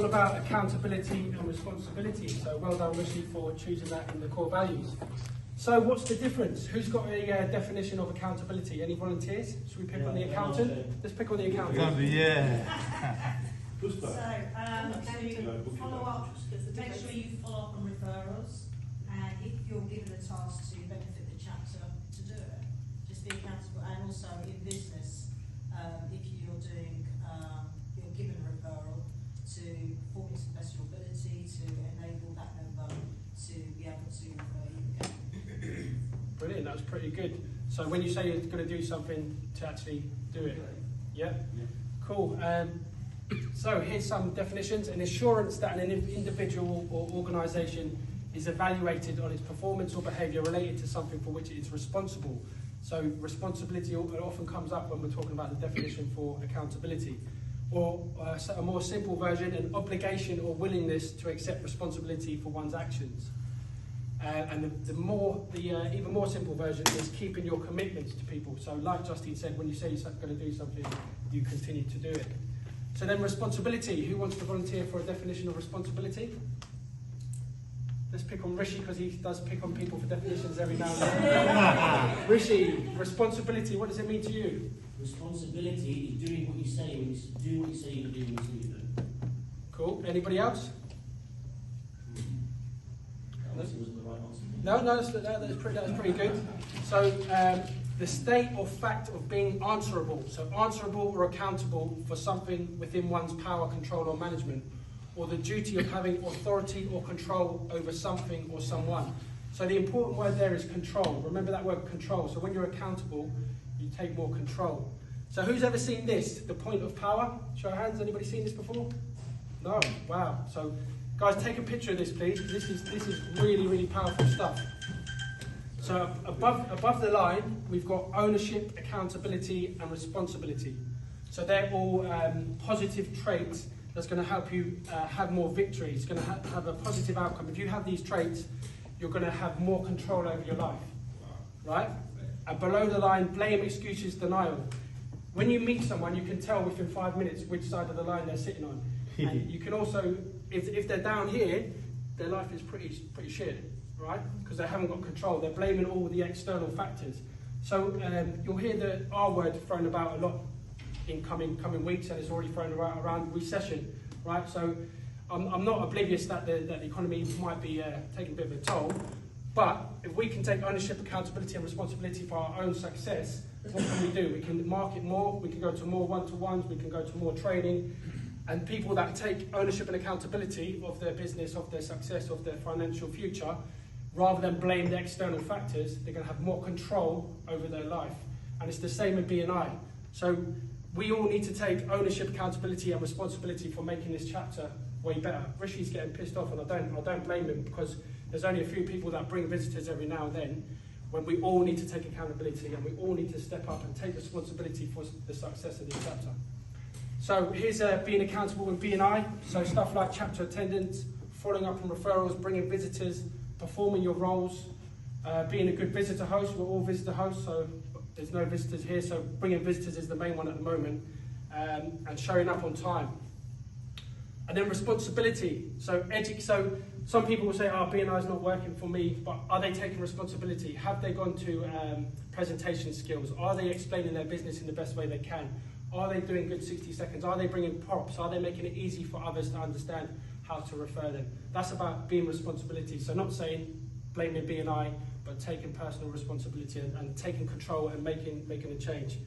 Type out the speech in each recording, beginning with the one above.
All about accountability and responsibility. So well done, Rishi, for choosing that in the core values. So what's the difference? Who's got a definition of accountability? Any volunteers? Should we pick on the accountant? Let's pick on the accountant. Yeah. To follow up, make sure you follow up on referrals, and if you're given a task to benefit the chapter, to do it. Just be accountable, and also in business, if you're doing, you're given a referral to perform to the best of your ability to enable that member to be able to refer you again. Brilliant, that was pretty good. So when you say you're going to do something, to actually do it. Yeah? Cool. So here's some definitions. An assurance that an individual or organisation is evaluated on its performance or behaviour related to something for which it is responsible. So responsibility often comes up when we're talking about the definition for accountability. Or a more simple version, an obligation or willingness to accept responsibility for one's actions. And the even more simple version is keeping your commitments to people. So like Justine said, when you say you're going to do something, you continue to do it. So then responsibility. Who wants to volunteer for a definition of responsibility? Let's pick on Rishi, because he does pick on people for definitions every now and then. Rishi, responsibility, what does it mean to you? Responsibility is doing what you say when you do what you say you're going to do when you say you do. Cool. Anybody else? That wasn't the right answer. No, that's pretty good. So the state or fact of being answerable. So answerable or accountable for something within one's power, control or management. Or the duty of having authority or control over something or someone. So the important word there is control. Remember that word control. So when you're accountable, you take more control. So who's ever seen this? The point of power? Show of hands. Anybody seen this before? No? Wow. So guys, take a picture of this, please. This is really, really powerful stuff. So above the line, we've got ownership, accountability, and responsibility. So they're all positive traits that's going to help you have more victory. It's going to have a positive outcome. If you have these traits, you're going to have more control over your life, right? And below the line, blame, excuses, denial. When you meet someone, you can tell within 5 minutes which side of the line they're sitting on. And you can also, if they're down here, their life is pretty shit, right? Because they haven't got control. They're blaming all the external factors. So you'll hear the R word thrown about a lot in coming weeks, and it's already thrown around recession, right? So I'm not oblivious that the economy might be taking a bit of a toll, but if we can take ownership, accountability and responsibility for our own success, what can we do? We can market more, we can go to more one-to-ones, we can go to more training, and people that take ownership and accountability of their business, of their success, of their financial future, rather than blame the external factors, they're going to have more control over their life. And it's the same in B&I. So we all need to take ownership, accountability and responsibility for making this chapter way better. Rishi's getting pissed off, and I don't blame him, because there's only a few people that bring visitors every now and then, when we all need to take accountability and we all need to step up and take responsibility for the success of this chapter. So here's being accountable in B&I. So stuff like chapter attendance, following up on referrals, bringing visitors, performing your roles, being a good visitor host. We're all visitor hosts, so there's no visitors here, so bringing visitors is the main one at the moment, and showing up on time. And then responsibility. So some people will say, oh, B&I is not working for me, but are they taking responsibility? Have they gone to presentation skills? Are they explaining their business in the best way they can? Are they doing good 60 seconds? Are they bringing props? Are they making it easy for others to understand how to refer them? That's about being responsibility. So not saying blaming B&I, but taking personal responsibility and taking control and making a change.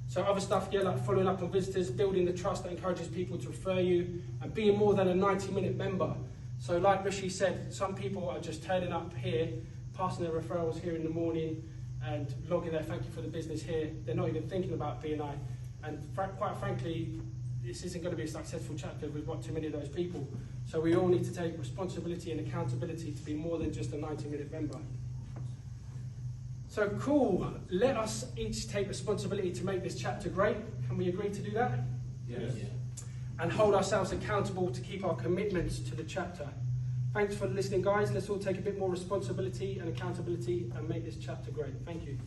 So other stuff, yeah, like following up on visitors, building the trust that encourages people to refer you, and being more than a 90-minute member. So like Rishi said, some people are just turning up here, passing their referrals here in the morning, and logging their thank you for the business here. They're not even thinking about B&I. And quite frankly, this isn't going to be a successful chapter if we've got too many of those people. So we all need to take responsibility and accountability to be more than just a 90-minute member. So cool, let us each take responsibility to make this chapter great. Can we agree to do that? Yes. Yeah. And hold ourselves accountable to keep our commitments to the chapter. Thanks for listening, guys. Let's all take a bit more responsibility and accountability and make this chapter great. Thank you.